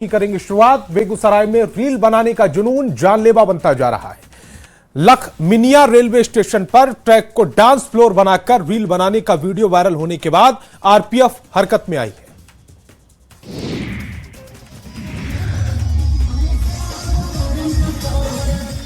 की करेंगे शुरुआत। बेगूसराय में रील बनाने का जुनून जानलेवा बनता जा रहा है। लखमिनिया रेलवे स्टेशन पर ट्रैक को डांस फ्लोर बनाकर रील बनाने का वीडियो वायरल होने के बाद आरपीएफ हरकत में आई है।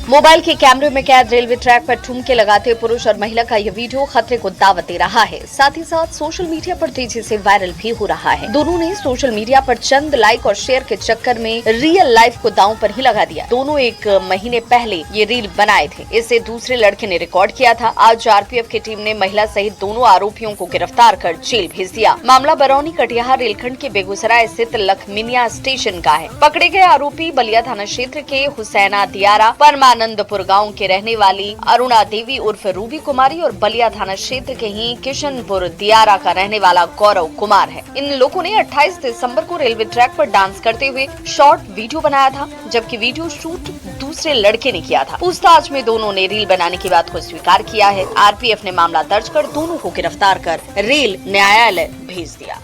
मोबाइल के कैमरे में कैद रेलवे ट्रैक पर ठुमके लगाते पुरुष और महिला का यह वीडियो खतरे को दावत दे रहा है। साथ ही साथ सोशल मीडिया पर तेजी से वायरल भी हो रहा है। दोनों ने सोशल मीडिया पर चंद लाइक और शेयर के चक्कर में रियल लाइफ को दांव पर ही लगा दिया। दोनों एक महीने पहले ये रील बनाए थे। इसे दूसरे लड़के ने रिकॉर्ड किया था। आज आरपीएफ की टीम ने महिला सहित दोनों आरोपियों को गिरफ्तार कर जेल भेज दिया। मामला बरौनी कटिहार रेलखंड के बेगूसराय स्थित लखमिनिया स्टेशन का है। पकड़े गए आरोपी बलिया थाना क्षेत्र के हुसैना दियारा परमानंदपुर गांव के रहने वाली अरुणा देवी उर्फ रूबी कुमारी और बलिया थाना क्षेत्र के ही किशनपुर दियारा का रहने वाला गौरव कुमार है। इन लोगों ने 28 दिसंबर को रेलवे ट्रैक पर डांस करते हुए शॉर्ट वीडियो बनाया था, जबकि वीडियो शूट दूसरे लड़के ने किया था। पूछताछ में दोनों ने रील बनाने की बात को स्वीकार किया है। आरपीएफ ने मामला दर्ज कर दोनों को गिरफ्तार कर रेल न्यायालय भेज दिया।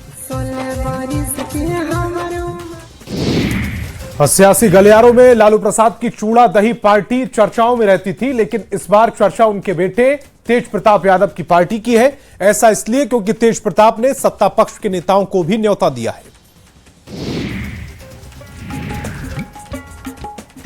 सियासी गलियारों में लालू प्रसाद की चूड़ा दही पार्टी चर्चाओं में रहती थी, लेकिन इस बार चर्चा उनके बेटे तेज प्रताप यादव की पार्टी की है। ऐसा इसलिए क्योंकि तेज प्रताप ने सत्ता पक्ष के नेताओं को भी न्योता दिया है।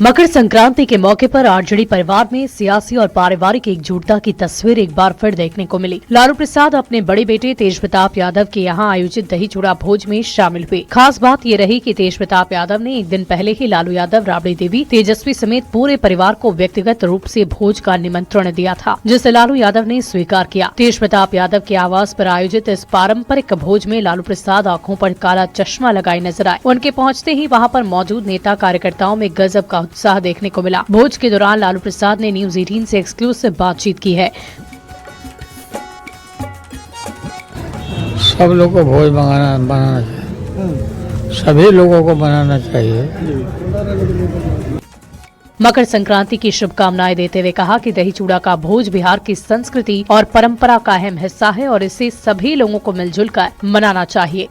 मकर संक्रांति के मौके पर आरजेडी परिवार में सियासी और पारिवारिक एकजुटता की तस्वीर एक बार फिर देखने को मिली। लालू प्रसाद अपने बड़े बेटे तेज प्रताप यादव के यहां आयोजित दही चूड़ा भोज में शामिल हुए। खास बात ये रही कि तेज प्रताप यादव ने एक दिन पहले ही लालू यादव, राबड़ी देवी, तेजस्वी समेत पूरे परिवार को व्यक्तिगत रूप से भोज का निमंत्रण दिया था, जिसे लालू यादव ने स्वीकार किया। तेज प्रताप यादव के आवास पर आयोजित इस पारंपरिक भोज में लालू प्रसाद आंखों पर काला चश्मा लगाए नजर आए। उनके पहुंचते ही वहां पर मौजूद नेता कार्यकर्ताओं में गजब का उत्साह देखने को मिला। भोज के दौरान लालू प्रसाद ने न्यूज 18 से एक्सक्लूसिव बातचीत की है। सब लोग को भोज बनाना चाहिए, सभी लोगों को बनाना चाहिए। मकर संक्रांति की शुभकामनाएं देते हुए कहा कि दही चूड़ा का भोज बिहार की संस्कृति और परंपरा का अहम हिस्सा है और इसे सभी लोगों को मिलजुल कर मनाना चाहिए।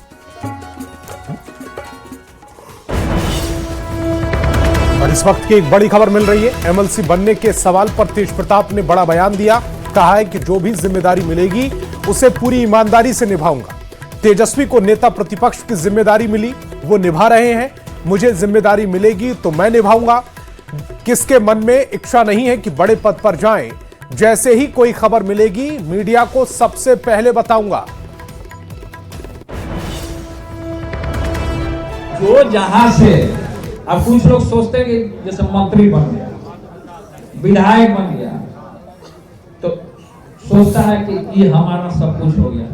और इस वक्त की एक बड़ी खबर मिल रही है। एमएलसी बनने के सवाल पर तेज प्रताप ने बड़ा बयान दिया। कहा है कि जो भी जिम्मेदारी मिलेगी उसे पूरी ईमानदारी से निभाऊंगा। तेजस्वी को नेता प्रतिपक्ष की जिम्मेदारी मिली, वो निभा रहे हैं। मुझे जिम्मेदारी मिलेगी तो मैं निभाऊंगा। किसके मन में इच्छा नहीं है कि बड़े पद पर जाएं। जैसे ही कोई खबर मिलेगी मीडिया को सबसे पहले बताऊंगा। जो जहां से अब कुछ लोग सोचते हैं कि जैसे मंत्री बन गया, विधायक बन गया, तो सोचता है कि ये हमारा सब कुछ हो गया।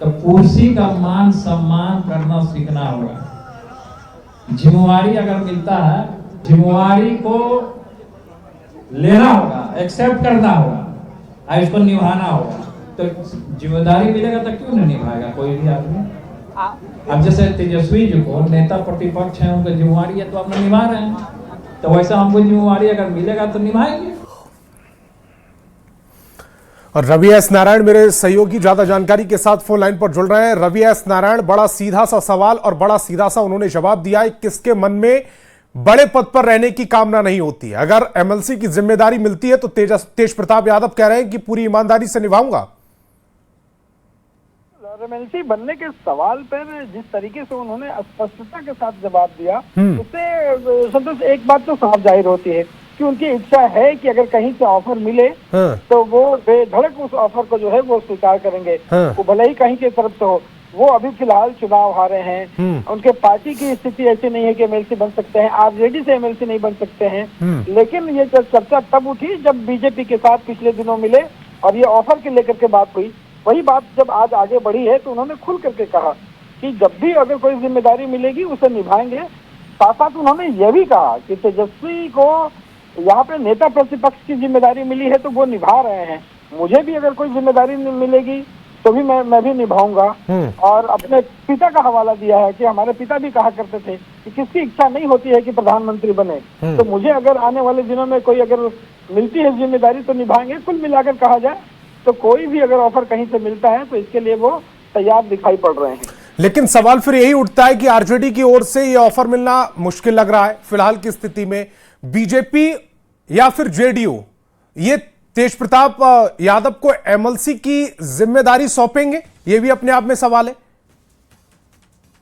तो कुर्सी का मान सम्मान करना सीखना होगा। जिम्मेवारी अगर मिलता है, जिम्मेवारी को लेना होगा, एक्सेप्ट करना होगा और इसको निभाना होगा। तो जिम्मेदारी मिलेगा तो क्यों नहीं निभाएगा कोई भी आदमी। अब जैसे तेजस्वी जी को नेता प्रतिपक्ष है, उनकी जिम्मेवारी है तो अपना निभा रहे हैं। तो वैसा हमको जिम्मेवारी अगर मिलेगा तो निभाएंगे। और रवि एस नारायण मेरे सहयोगी ज्यादा जानकारी के साथ फोन लाइन पर जुड़ रहे हैं। रवि एस नारायण, बड़ा सीधा सा सवाल और बड़ा सीधा सा उन्होंने जवाब दिया है। किसके मन में बड़े पद पर रहने की कामना नहीं होती है? अगर एमएलसी की जिम्मेदारी मिलती है तो तेज प्रताप यादव कह रहे हैं कि पूरी ईमानदारी से निभाऊंगा। एमएलसी बनने के सवाल पर जिस तरीके से उन्होंने स्पष्टता के साथ जवाब दिया, उससे संतोष एक बात तो साफ जाहिर होती है कि उनकी इच्छा है कि अगर कहीं से ऑफर मिले तो वो बेधड़क उस ऑफर को जो है वो स्वीकार करेंगे। वो भले ही कहीं की तरफ से हो। वो अभी फिलहाल चुनाव हारे हैं। उनके पार्टी की स्थिति ऐसी नहीं है कि एमएलसी बन सकते हैं। आरजेडी से एमएलसी नहीं बन सकते हैं। लेकिन ये चर्चा तब उठी जब बीजेपी के साथ पिछले दिनों मिले और ये ऑफर के लेकर के बात हुई। वही बात जब आज आगे बढ़ी है तो उन्होंने खुल करके कहा कि जब भी अगर कोई जिम्मेदारी मिलेगी उसे निभाएंगे। साथ साथ उन्होंने यह भी कहा कि तेजस्वी को यहाँ पे नेता प्रतिपक्ष की जिम्मेदारी मिली है तो वो निभा रहे हैं। मुझे भी अगर कोई जिम्मेदारी मिलेगी तो भी मैं भी निभाऊंगा। और अपने पिता का हवाला दिया है कि हमारे पिता भी कहा करते थे कि किसकी इच्छा नहीं होती है कि प्रधानमंत्री बने, तो मुझे अगर आने वाले दिनों में कोई अगर मिलती है जिम्मेदारी तो निभाएंगे। कुल मिलाकर कहा जाए तो कोई भी अगर ऑफर कहीं से मिलता है तो इसके लिए वो तैयार दिखाई पड़ रहे हैं। लेकिन सवाल फिर यही उठता है कि आरजेडी की ओर से यह ऑफर मिलना मुश्किल लग रहा है फिलहाल की स्थिति में। बीजेपी या फिर जेडीयू ये तेज प्रताप यादव को एमएलसी की जिम्मेदारी सौंपेंगे, यह भी अपने आप में सवाल है।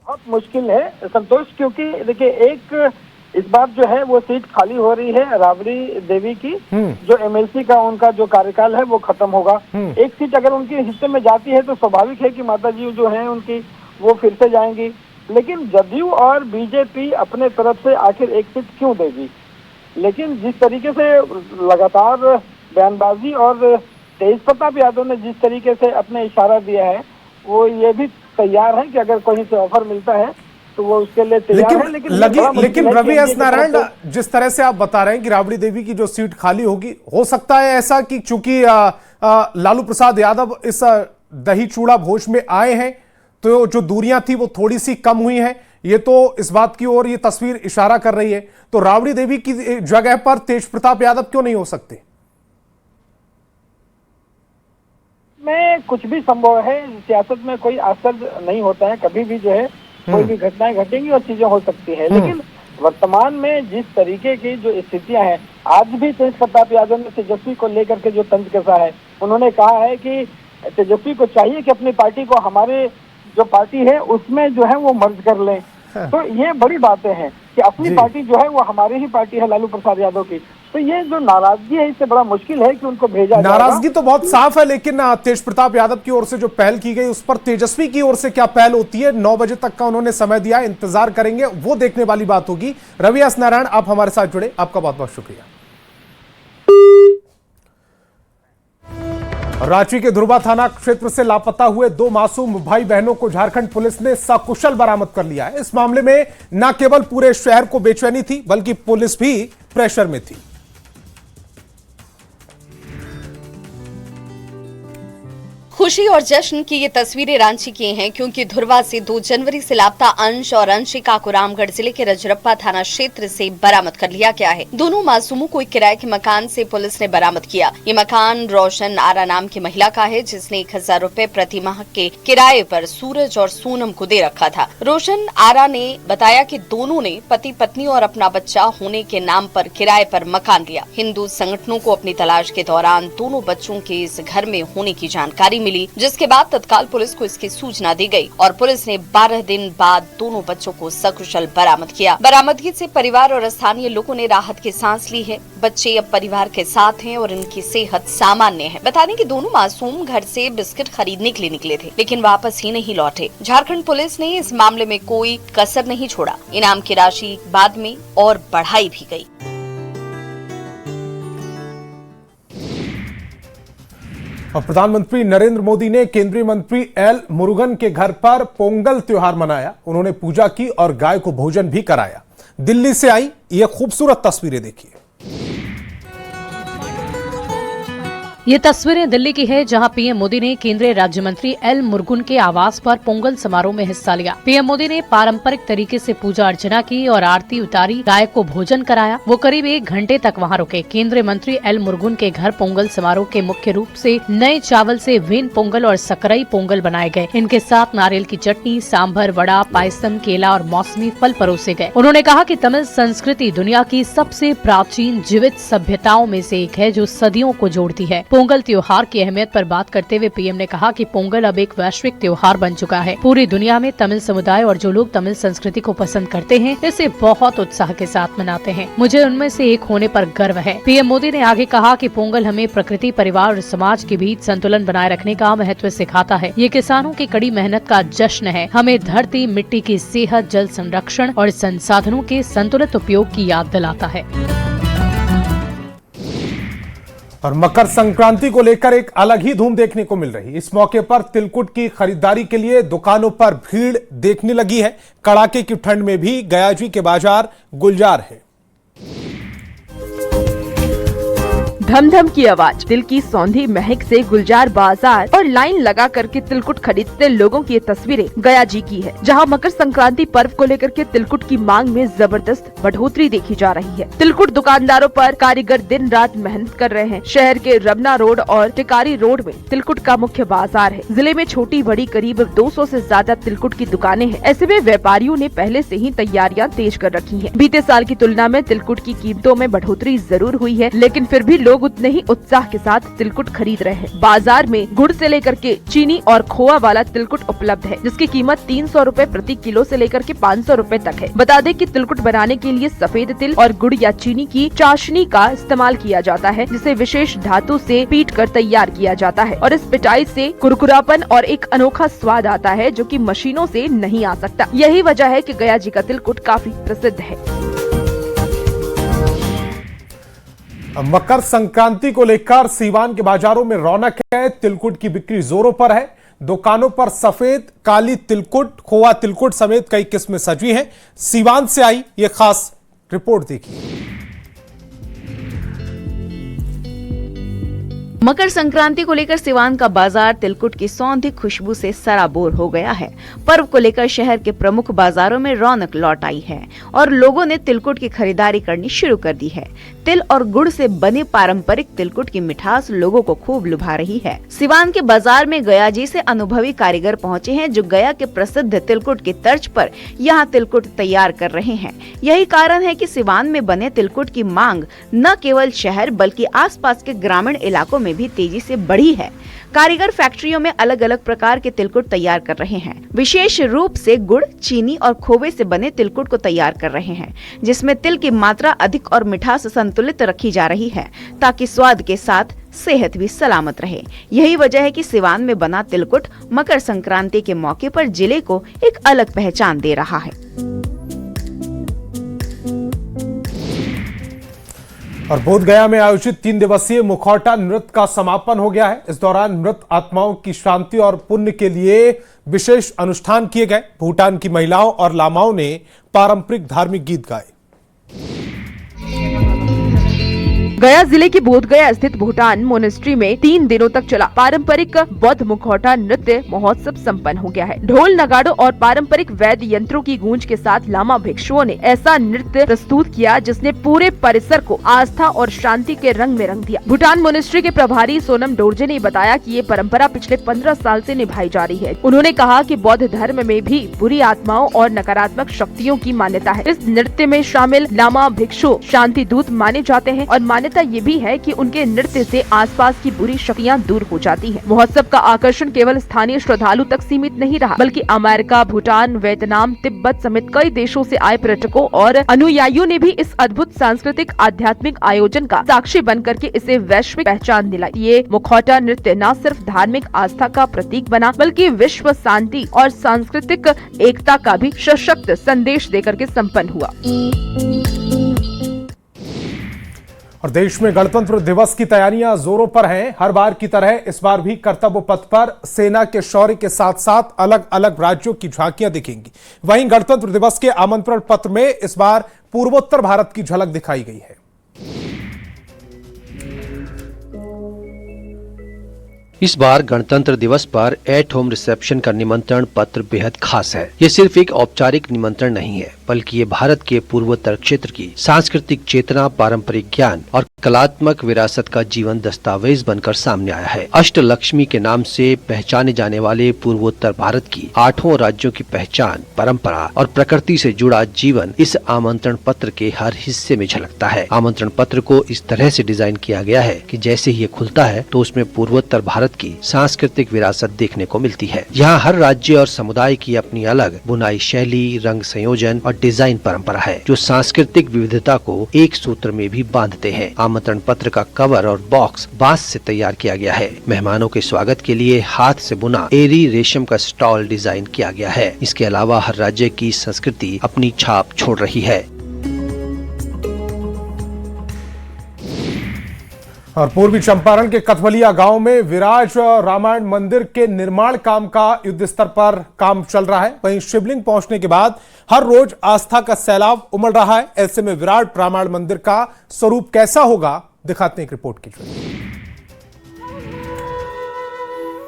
बहुत मुश्किल है संतोष, क्योंकि देखिए एक इस बार जो है वो सीट खाली हो रही है राबड़ी देवी की, जो एमएलसी का उनका जो कार्यकाल है वो खत्म होगा। एक सीट अगर उनके हिस्से में जाती है तो स्वाभाविक है कि माताजी जो है उनकी वो फिर से जाएंगी, लेकिन जदयू और बीजेपी अपने तरफ से आखिर एक सीट क्यों देगी। लेकिन जिस तरीके से लगातार बयानबाजी और तेज प्रताप यादव ने जिस तरीके से अपने इशारा दिया है, वो ये भी तैयार है कि अगर कहीं से ऑफर मिलता है तो वो उसके लिए तैयार है। लेकिन रवि एस नारायण, जिस तरह से आप बता रहे हैं कि राबड़ी देवी की जो सीट खाली होगी, हो सकता है ऐसा कि चूंकि लालू प्रसाद यादव इस दही चूड़ा भोज में आए हैं तो जो दूरियां थी वो थोड़ी सी कम हुई हैं, ये तो इस बात की ओर ये तस्वीर इशारा कर रही है। तो राबड़ी देवी की जगह पर तेज प्रताप यादव क्यों नहीं हो सकते? में कुछ भी संभव है, सियासत में कोई आश्चर्य नहीं होता है, कभी भी जो है कोई भी घटनाएं घटेंगी और चीजें हो सकती है। लेकिन वर्तमान में जिस तरीके की जो स्थितियां हैं, आज भी तेज प्रताप यादव ने तेजस्वी को लेकर के जो तंज कसा है, उन्होंने कहा है कि तेजस्वी को चाहिए कि अपनी पार्टी को हमारे जो पार्टी है उसमें जो है वो मर्ज कर लें। तो ये बड़ी बातें हैं कि अपनी पार्टी जो है वो हमारी ही पार्टी है लालू प्रसाद यादव की। तो ये जो नाराजगी है इससे बड़ा मुश्किल है कि उनको भेजा जाएगा। नाराजगी तो बहुत साफ है, लेकिन तेज प्रताप यादव की ओर से जो पहल की गई उस पर तेजस्वी की ओर से क्या पहल होती है? 9 बजे तक का उन्होंने समय दिया, इंतजार करेंगे, वो देखने वाली बात होगी। रवि एस नारायण, आप हमारे साथ जुड़े, आपका बहुत बहुत शुक्रिया। रांची के ध्रुवा थाना क्षेत्र से लापता हुए 2 मासूम भाई बहनों को झारखंड पुलिस ने सकुशल बरामद कर लिया है। इस मामले में न केवल पूरे शहर को बेचैनी थी, बल्कि पुलिस भी प्रेशर में थी। खुशी और जश्न की ये तस्वीरें रांची की हैं, क्योंकि धुरवा से 2 जनवरी से लापता अंश और अंशिका को रामगढ़ जिले के रजरप्पा थाना क्षेत्र से बरामद कर लिया गया है। दोनों मासूमों को एक किराए के मकान से पुलिस ने बरामद किया। ये मकान रोशन आरा नाम की महिला का है, जिसने 1000 रुपए प्रति माह के किराए पर सूरज और सोनम को दे रखा था। रोशन आरा ने बताया कि दोनों ने पति पत्नी और अपना बच्चा होने के नाम पर किराए पर मकान लिया। हिंदू संगठनों को अपनी तलाश के दौरान दोनों बच्चों के इस घर में होने की जानकारी मिली, जिसके बाद तत्काल पुलिस को इसकी सूचना दी गई और पुलिस ने 12 दिन बाद दोनों बच्चों को सकुशल बरामद किया। बरामदगी से परिवार और स्थानीय लोगों ने राहत की सांस ली है। बच्चे अब परिवार के साथ हैं और इनकी सेहत सामान्य है। बता दें कि दोनों मासूम घर से बिस्किट खरीदने के लिए निकले थे, लेकिन वापस ही नहीं लौटे। झारखंड पुलिस ने इस मामले में कोई कसर नहीं छोड़ा। इनाम की राशि बाद में और बढ़ाई भी गई। और प्रधानमंत्री नरेंद्र मोदी ने केंद्रीय मंत्री एल मुरुगन के घर पर पोंगल त्योहार मनाया। उन्होंने पूजा की और गाय को भोजन भी कराया। दिल्ली से आई ये खूबसूरत तस्वीरें देखिए। ये तस्वीरें दिल्ली की है, जहां पीएम मोदी ने केंद्रीय राज्य मंत्री एल मुरुगन के आवास पर पोंगल समारोह में हिस्सा लिया। पीएम मोदी ने पारंपरिक तरीके से पूजा अर्चना की और आरती उतारी, गाय को भोजन कराया। वो करीब 1 घंटे तक वहां रुके। केंद्रीय मंत्री एल मुरुगन के घर पोंगल समारोह के मुख्य रूप से नए चावल से वेन पोंगल और सकरई पोंगल बनाए गए। इनके साथ नारियल की चटनी, सांभर, वड़ा, पायसम, केला और मौसमी फल परोसे गए। उन्होंने कहा कि तमिल संस्कृति दुनिया की सबसे प्राचीन जीवित सभ्यताओं में से एक है, जो सदियों को जोड़ती है। पोंगल त्योहार की अहमियत पर बात करते हुए पीएम ने कहा कि पोंगल अब एक वैश्विक त्योहार बन चुका है। पूरी दुनिया में तमिल समुदाय और जो लोग तमिल संस्कृति को पसंद करते हैं, इसे बहुत उत्साह के साथ मनाते हैं। मुझे उनमें से एक होने पर गर्व है। पीएम मोदी ने आगे कहा कि पोंगल हमें प्रकृति, परिवार और समाज के बीच संतुलन बनाए रखने का महत्व सिखाता है। ये किसानों की कड़ी मेहनत का जश्न है। हमें धरती, मिट्टी की सेहत, जल संरक्षण और संसाधनों के संतुलित उपयोग की याद दिलाता है। और मकर संक्रांति को लेकर एक अलग ही धूम देखने को मिल रही। इस मौके पर तिलकुट की खरीदारी के लिए दुकानों पर भीड़ देखने लगी है। कड़ाके की ठंड में भी गयाजी के बाजार गुलजार है। धम धम की आवाज, तिल की सौंधी महक से गुलजार बाजार और लाइन लगा करके तिलकुट खरीदते लोगों की ये तस्वीरें गया जी की है, जहां मकर संक्रांति पर्व को लेकर के तिलकुट की मांग में जबरदस्त बढ़ोतरी देखी जा रही है। तिलकुट दुकानदारों पर कारीगर दिन रात मेहनत कर रहे हैं। शहर के रमना रोड और टिकारी रोड में तिलकुट का मुख्य बाजार है। जिले में छोटी बड़ी करीब 200 से ज्यादा तिलकुट की दुकानें हैं। ऐसे में व्यापारियों ने पहले से ही तैयारियां तेज कर रखी हैं। बीते साल की तुलना में तिलकुट की कीमतों में बढ़ोतरी जरूर हुई है, लेकिन फिर भी लोग उतने ही उत्साह के साथ तिलकुट खरीद रहे हैं। बाजार में गुड़ से लेकर के चीनी और खोआ वाला तिलकुट उपलब्ध है, जिसकी कीमत 300 रुपए प्रति किलो से लेकर के 500 रुपए तक है। बता दें कि तिलकुट बनाने के लिए सफेद तिल और गुड़ या चीनी की चाशनी का इस्तेमाल किया जाता है, जिसे विशेष धातु से पीट कर तैयार किया जाता है और इस पिटाई से कुरकुरापन और एक अनोखा स्वाद आता है, जो कि मशीनों से नहीं आ सकता। यही वजह है कि गया जी का तिलकुट काफी प्रसिद्ध है। मकर संक्रांति को लेकर सीवान के बाजारों में रौनक है। तिलकुट की बिक्री जोरों पर है। दुकानों पर सफेद, काली तिलकुट, खोआ तिलकुट समेत कई किस्में सजी हैं। सीवान से आई ये खास रिपोर्ट देखिए। मकर संक्रांति को लेकर सिवान का बाजार तिलकुट की सौंधी खुशबू से सराबोर हो गया है। पर्व को लेकर शहर के प्रमुख बाजारों में रौनक लौट आई है और लोगों ने तिलकुट की खरीदारी करनी शुरू कर दी है। तिल और गुड़ से बने पारंपरिक तिलकुट की मिठास लोगों को खूब लुभा रही है। सिवान के बाजार में गया जी से अनुभवी कारीगर पहुंचे हैं, जो गया के प्रसिद्ध तिलकुट की तर्ज पर यहाँ तिलकुट तैयार कर रहे हैं। यही कारण है कि सिवान में बने तिलकुट की मांग न केवल शहर बल्कि आसपास के ग्रामीण इलाकों में भी तेजी से बढ़ी है। कारीगर फैक्ट्रियों में अलग अलग प्रकार के तिलकुट तैयार कर रहे हैं। विशेष रूप से गुड़, चीनी और खोवे से बने तिलकुट को तैयार कर रहे हैं, जिसमें तिल की मात्रा अधिक और मिठास संतुलित रखी जा रही है, ताकि स्वाद के साथ सेहत भी सलामत रहे। यही वजह है कि सिवान में बना तिलकुट मकर संक्रांति के मौके पर जिले को एक अलग पहचान दे रहा है। और बोधगया में आयोजित 3 दिवसीय मुखौटा नृत्य का समापन हो गया है। इस दौरान मृत आत्माओं की शांति और पुण्य के लिए विशेष अनुष्ठान किए गए। भूटान की महिलाओं और लामाओं ने पारंपरिक धार्मिक गीत गाए। गया जिले के बोधगया स्थित भूटान मोनेस्ट्री में 3 दिनों तक चला पारंपरिक बौद्ध मुखौटा नृत्य महोत्सव संपन्न हो गया है। ढोल, नगाड़ों और पारंपरिक वैद्य यंत्रों की गूंज के साथ लामा भिक्षुओं ने ऐसा नृत्य प्रस्तुत किया जिसने पूरे परिसर को आस्था और शांति के रंग में रंग दिया। भूटान मोनेस्ट्री के प्रभारी सोनम डोरजे ने बताया कि ये परंपरा पिछले 15 साल से निभाई जा रही है। उन्होंने कहा कि बौद्ध धर्म में भी बुरी आत्माओं और नकारात्मक शक्तियों की मान्यता है। इस नृत्य में शामिल लामा भिक्षु शांति दूत माने जाते हैं और मान्यता ये भी है कि उनके नृत्य से आसपास की बुरी शक्तियां दूर हो जाती हैं। महोत्सव का आकर्षण केवल स्थानीय श्रद्धालु तक सीमित नहीं रहा, बल्कि अमेरिका, भूटान, वियतनाम, तिब्बत समेत कई देशों से आए पर्यटकों और अनुयायियों ने भी इस अद्भुत सांस्कृतिक आध्यात्मिक आयोजन का साक्षी बनकर के इसे वैश्विक पहचान दिलाई। ये मुखौटा नृत्य न सिर्फ धार्मिक आस्था का प्रतीक बना, बल्कि विश्व शांति और सांस्कृतिक एकता का भी सशक्त संदेश देकर के संपन्न हुआ। और देश में गणतंत्र दिवस की तैयारियां जोरों पर हैं। हर बार की तरह इस बार भी कर्तव्य पथ पर सेना के शौर्य के साथ साथ अलग अलग राज्यों की झांकियां दिखेंगी। वहीं गणतंत्र दिवस के आमंत्रण पत्र में इस बार पूर्वोत्तर भारत की झलक दिखाई गई है। इस बार गणतंत्र दिवस पर एट होम रिसेप्शन का निमंत्रण पत्र बेहद खास है। ये सिर्फ एक औपचारिक निमंत्रण नहीं है, बल्कि ये भारत के पूर्वोत्तर क्षेत्र की सांस्कृतिक चेतना, पारंपरिक ज्ञान और कलात्मक विरासत का जीवन दस्तावेज बनकर सामने आया है। अष्टलक्ष्मी के नाम से पहचाने जाने वाले पूर्वोत्तर भारत की 8 राज्यों की पहचान, परंपरा और प्रकृति से जुड़ा जीवन इस आमंत्रण पत्र के हर हिस्से में झलकता है। आमंत्रण पत्र को इस तरह से डिजाइन किया गया है कि जैसे ही ये खुलता है तो उसमें पूर्वोत्तर भारत की सांस्कृतिक विरासत देखने को मिलती है। यहाँ हर राज्य और समुदाय की अपनी अलग बुनाई शैली, रंग संयोजन और डिजाइन परंपरा है, जो सांस्कृतिक विविधता को एक सूत्र में भी बांधते हैं। आमंत्रण पत्र का कवर और बॉक्स बांस से तैयार किया गया है। मेहमानों के स्वागत के लिए हाथ से बुना एरी रेशम का स्टॉल डिजाइन किया गया है। इसके अलावा हर राज्य की संस्कृति अपनी छाप छोड़ रही है। और पूर्वी चंपारण के कथवलिया गांव में विराज रामायण मंदिर के निर्माण काम का युद्ध स्तर पर काम चल रहा है। वहीं शिवलिंग पहुंचने के बाद हर रोज आस्था का सैलाब उमड़ रहा है। ऐसे में विराट रामायण मंदिर का स्वरूप कैसा होगा, दिखाते हैं एक रिपोर्ट की जरिए।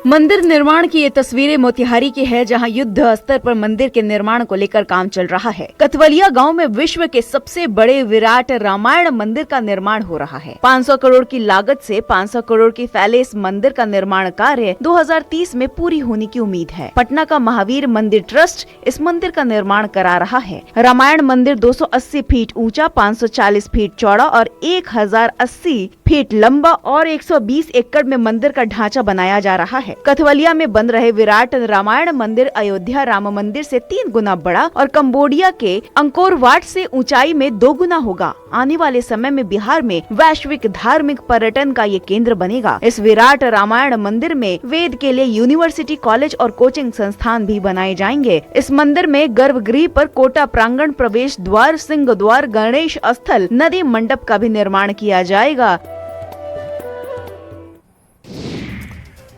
मंदिर निर्माण की ये तस्वीरें मोतिहारी की है, जहां युद्ध स्तर पर मंदिर के निर्माण को लेकर काम चल रहा है। कथवलिया गांव में विश्व के सबसे बड़े विराट रामायण मंदिर का निर्माण हो रहा है। 500 करोड़ की लागत से 500 करोड़ की फैले इस मंदिर का निर्माण कार्य 2030 में पूरी होने की उम्मीद है। पटना का महावीर मंदिर ट्रस्ट इस मंदिर का निर्माण करा रहा है। रामायण मंदिर 280 फीट ऊंचा, 540 फीट चौड़ा और 1080 फीट लंबा और 120 एकड़ में मंदिर का ढांचा बनाया जा रहा है। कथवलिया में बन रहे विराट रामायण मंदिर अयोध्या राम मंदिर से 3 गुना बड़ा और कंबोडिया के अंकोर वाट से ऊंचाई में 2 गुना होगा। आने वाले समय में बिहार में वैश्विक धार्मिक पर्यटन का ये केंद्र बनेगा। इस विराट रामायण मंदिर में वेद के लिए यूनिवर्सिटी, कॉलेज और कोचिंग संस्थान भी बनाए जाएंगे। इस मंदिर में गर्भगृह पर कोटा प्रांगण, प्रवेश द्वार, सिंह द्वार, गणेश स्थल, नदी मंडप का भी निर्माण किया जाएगा।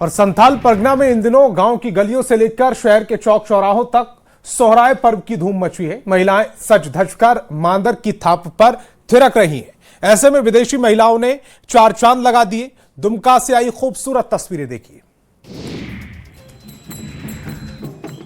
और संथाल परगना में इन दिनों गांव की गलियों से लेकर शहर के चौक चौराहों तक सोहराय पर्व की धूम मची है। महिलाएं सज धजकर मांदर की थाप पर थिरक रही हैं। ऐसे में विदेशी महिलाओं ने 4 चांद लगा दिए। दुमका से आई खूबसूरत तस्वीरें देखिए।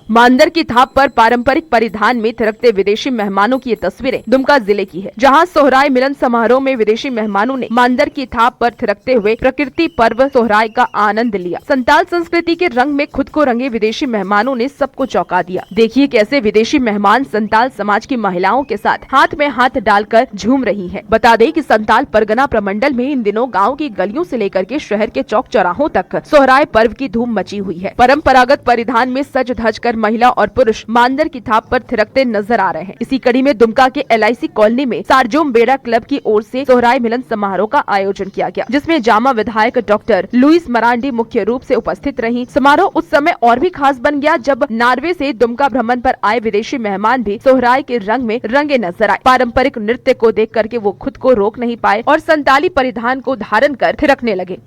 मांदर की थाप पर पारंपरिक परिधान में थिरकते विदेशी मेहमानों की ये तस्वीरें दुमका जिले की है, जहां सोहराय मिलन समारोह में विदेशी मेहमानों ने मांदर की थाप पर थिरकते हुए प्रकृति पर्व सोहराय का आनंद लिया। संताल संस्कृति के रंग में खुद को रंगे विदेशी मेहमानों ने सबको चौंका दिया। देखिए कैसे विदेशी मेहमान संताल समाज की महिलाओं के साथ हाथ में हाथ डालकर झूम रही है। बता दें कि संताल परगना प्रमंडल में इन दिनों गाँव की गलियों से लेकर के शहर के चौक चौराहों तक सोहराय पर्व की धूम मची हुई है। परम्परागत परिधान में सज धज कर महिला और पुरुष मांदर की थाप पर थिरकते नजर आ रहे हैं। इसी कड़ी में दुमका के LIC कॉलोनी में सारजोम बेड़ा क्लब की ओर से सोहराय मिलन समारोह का आयोजन किया गया, जिसमें जामा विधायक डॉक्टर लुइस मरांडी मुख्य रूप से उपस्थित रही। समारोह उस समय और भी खास बन गया जब नॉर्वे से दुमका भ्रमण पर आए विदेशी मेहमान भी सोहराय के रंग में रंगे नजर आए। पारंपरिक नृत्य को देख करके वो खुद को रोक नहीं पाए और संताली परिधान को धारण कर थिरकने लगे।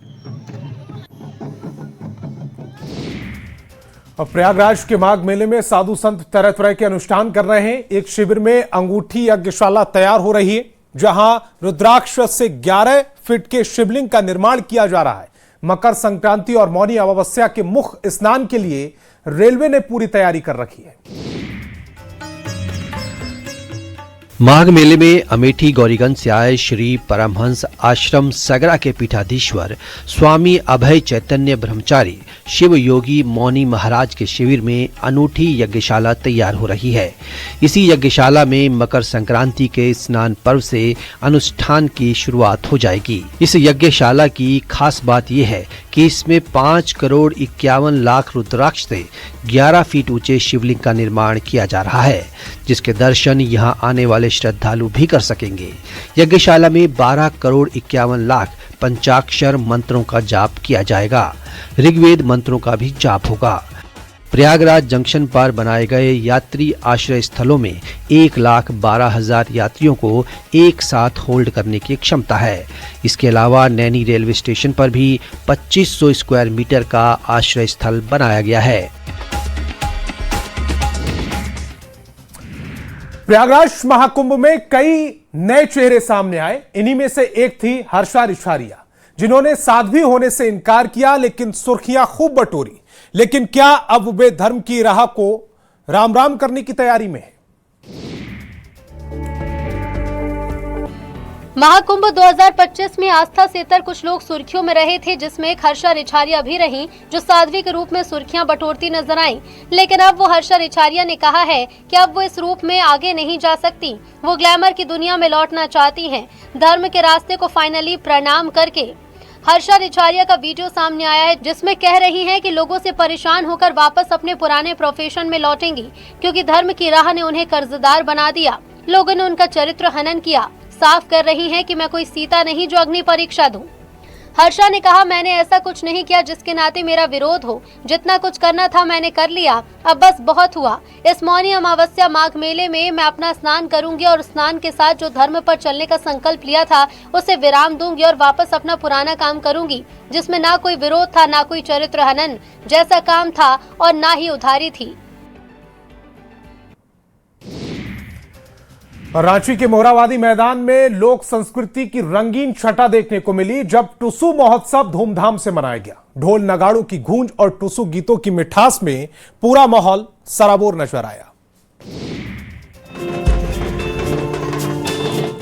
और प्रयागराज के माघ मेले में साधु संत तरह तरह के अनुष्ठान कर रहे हैं। एक शिविर में अंगूठी यज्ञशाला तैयार हो रही है, जहां रुद्राक्ष से 11 फीट के शिवलिंग का निर्माण किया जा रहा है। मकर संक्रांति और मौनी अमावस्या के मुख स्नान के लिए रेलवे ने पूरी तैयारी कर रखी है। माघ मेले में अमेठी गौरीगंज से आए श्री परमहंस आश्रम सगरा के पीठाधीश्वर स्वामी अभय चैतन्य ब्रह्मचारी शिव योगी मौनी महाराज के शिविर में अनूठी यज्ञशाला तैयार हो रही है। इसी यज्ञशाला में मकर संक्रांति के स्नान पर्व से अनुष्ठान की शुरुआत हो जाएगी। इस यज्ञशाला की खास बात यह है कि इसमें 5 करोड़ 51 लाख रुद्राक्ष से 11 फीट ऊंचे शिवलिंग का निर्माण किया जा रहा है, जिसके दर्शन यहां आने वाले श्रद्धालु भी कर सकेंगे। यज्ञशाला में 12 करोड़ 51 लाख पंचाक्षर मंत्रों का जाप किया जाएगा। ऋग्वेद मंत्रों का भी जाप होगा। प्रयागराज जंक्शन पर बनाए गए यात्री आश्रय स्थलों में 1,12,000 यात्रियों को एक साथ होल्ड करने की क्षमता है। इसके अलावा नैनी रेलवे स्टेशन पर भी 2500 स्क्वायर मीटर का आश्रय स्थल बनाया गया है। प्रयागराज महाकुंभ में कई नए चेहरे सामने आए। इन्हीं में से एक थी हर्षा रिछारिया, जिन्होंने साध्वी होने से इनकार किया लेकिन सुर्खियां खूब बटोरी। लेकिन क्या अब वे धर्म की राह को राम राम करने की तैयारी में है? महाकुंभ 2025 में आस्था सेतर कुछ लोग सुर्खियों में रहे थे, जिसमें एक हर्षा रिछारिया भी रहीं, जो साध्वी के रूप में सुर्खियां बटोरती नजर आईं। लेकिन अब वो हर्षा रिछारिया ने कहा है कि अब वो इस रूप में आगे नहीं जा सकती। वो ग्लैमर की दुनिया में लौटना चाहती हैं। धर्म के रास्ते को फाइनली प्रणाम करके हर्षा रिछारिया का वीडियो सामने आया है, जिसमें कह रही हैं कि लोगों से परेशान होकर वापस अपने पुराने प्रोफेशन में लौटेंगी, क्योंकि धर्म की राह ने उन्हें कर्जदार बना दिया। लोगों ने उनका चरित्र हनन किया। साफ कर रही हैं कि मैं कोई सीता नहीं जो अग्नि परीक्षा दूं। हर्षा ने कहा, मैंने ऐसा कुछ नहीं किया जिसके नाते मेरा विरोध हो। जितना कुछ करना था मैंने कर लिया, अब बस बहुत हुआ। इस मौनी अमावस्या माघ मेले में मैं अपना स्नान करूंगी और स्नान के साथ जो धर्म पर चलने का संकल्प लिया था उसे विराम दूंगी और वापस अपना पुराना काम करूंगी, जिसमें ना कोई विरोध था, ना कोई चरित्र हनन जैसा काम था और ना ही उधारी थी। रांची के मोहराबादी मैदान में लोक संस्कृति की रंगीन छटा देखने को मिली जब टुसु महोत्सव धूमधाम से मनाया गया। ढोल नगाड़ों की गूंज और टुसु गीतों की मिठास में पूरा माहौल सराबोर नजर आया।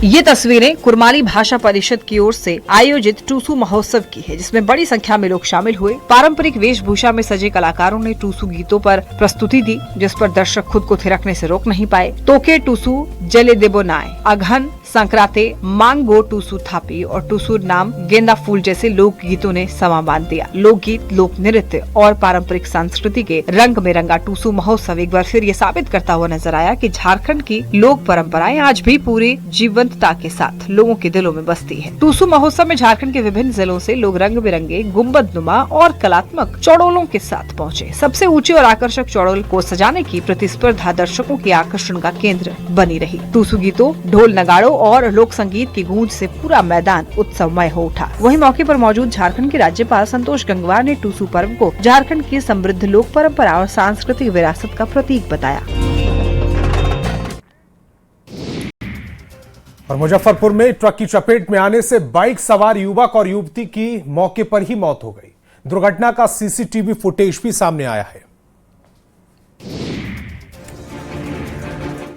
ये तस्वीरें कुरमाली भाषा परिषद की ओर से आयोजित टुसु महोत्सव की है, जिसमें बड़ी संख्या में लोग शामिल हुए। पारंपरिक वेशभूषा में सजे कलाकारों ने टुसु गीतों पर प्रस्तुति दी, जिस पर दर्शक खुद को थिरकने से रोक नहीं पाए। तोके टुसु जले देबो नाय, अघन संक्रांते मांगो टुसु थापी और टुसु नाम गेंदा फूल जैसे लोक गीतों ने समा बांध दिया। लोकगीत, लोक नृत्य और पारंपरिक संस्कृति के रंग में रंगा टुसु महोत्सव एक बार फिर ये साबित करता हुआ नजर आया कि झारखंड की लोक परंपराएं आज भी पूरे जीवंतता के साथ लोगों के दिलों में बसती है। टुसु महोत्सव में झारखंड के विभिन्न जिलों से लोग रंग बिरंगे गुम्बदनुमा और कलात्मक चौड़ोलों के साथ पहुँचे। सबसे ऊंची और आकर्षक चौड़ोल को सजाने की प्रतिस्पर्धा दर्शकों के आकर्षण का केंद्र बनी रही। टुसु गीतों, ढोल नगाड़ों और लोक संगीत की गूंज से पूरा मैदान उत्सवमय हो उठा। वहीं मौके पर मौजूद झारखंड के राज्यपाल संतोष गंगवार ने टुसु पर्व को झारखंड की समृद्ध लोक परंपरा और सांस्कृतिक विरासत का प्रतीक बताया। और मुजफ्फरपुर में ट्रक की चपेट में आने से बाइक सवार युवक और युवती की मौके पर ही मौत हो गई। दुर्घटना का सीसीटीवी फुटेज भी सामने आया है।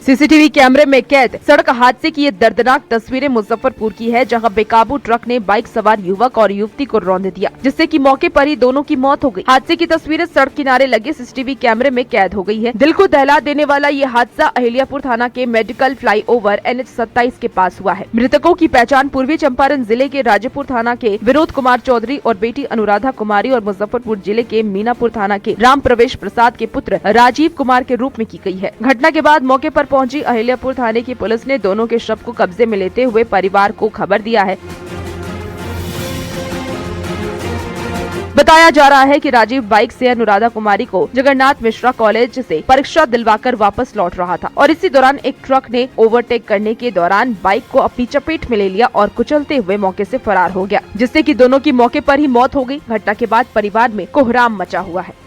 सीसीटीवी कैमरे में कैद सड़क हादसे की ये दर्दनाक तस्वीरें मुजफ्फरपुर की है, जहां बेकाबू ट्रक ने बाइक सवार युवक और युवती को रौंद दिया, जिससे कि मौके पर ही दोनों की मौत हो गई। हादसे की तस्वीरें सड़क किनारे लगे सीसीटीवी कैमरे में कैद हो गई है। दिल को दहला देने वाला ये हादसा अहिल्यापुर थाना के मेडिकल फ्लाईओवर NH27 के पास हुआ है। मृतकों की पहचान पूर्वी चंपारण जिले के राजेपुर थाना के विनोद कुमार चौधरी और बेटी अनुराधा कुमारी और मुजफ्फरपुर जिले के मीनापुर थाना के राम प्रवेश प्रसाद के पुत्र राजीव कुमार के रूप में की गई है। घटना के बाद मौके पर पहुंची अहिल्यापुर थाने की पुलिस ने दोनों के शव को कब्जे में लेते हुए परिवार को खबर दिया है। बताया जा रहा है कि राजीव बाइक से अनुराधा कुमारी को जगन्नाथ मिश्रा कॉलेज से परीक्षा दिलवाकर वापस लौट रहा था और इसी दौरान एक ट्रक ने ओवरटेक करने के दौरान बाइक को अपनी चपेट में ले लिया और कुचलते हुए मौके से फरार हो गया, जिससे कि दोनों की मौके पर ही मौत हो गई। घटना के बाद परिवार में कोहराम मचा हुआ है।